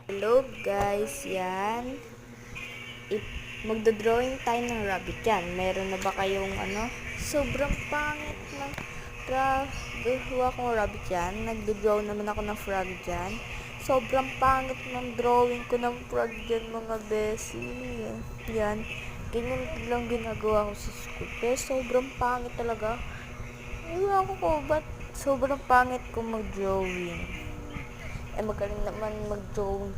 Hello guys, yan. Magdodrawing tayo ng rabbit yan. Meron na ba kayong Sobrang pangit ng gawa kong rabbit yan. Nagdodraw naman ako ng frog dyan. Sobrang pangit ng drawing ko ng frog dyan mga besi. Yan. Ganyan lang ginagawa ko sa school. Pero sobrang pangit talaga. Ewan ko ba't sobrang pangit ko mag-drawing. Magaling naman mag-drawing.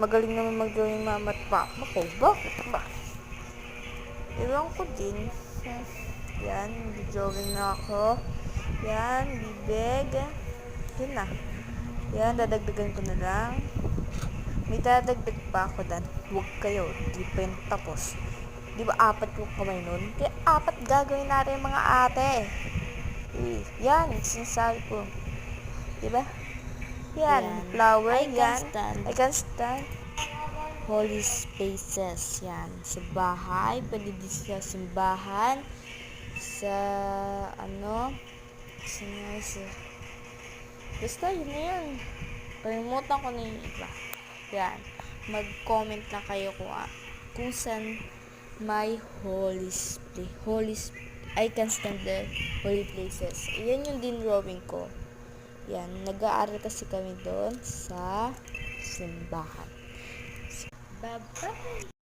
Magaling naman mag-drawing mama at papa ko. Bakit ba? Ewan ko din. Yan, mag-drawing na ako. Yan, bibig. Yun na. Yan, dadagdagan ko na lang. May dadagdag pa ako dan. Huwag kayo, di pa yun tapos. Di ba 4 yung kamay nun? Kaya 4 gagawin natin mga ate. Yan, sinasabi ko. Di ba? Yan, flower, yan. I can stand. Holy spaces, yan. Sa bahay, pwede din sa simbahan. Sa, basta yun na yun. Kalimutan ko na yung iba. Yan. Mag-comment na kayo kung saan may I can stand the holy places. Yan yung din drawing ko. Yan, nag-aaral kasi kami doon sa simbahan. Bye-bye!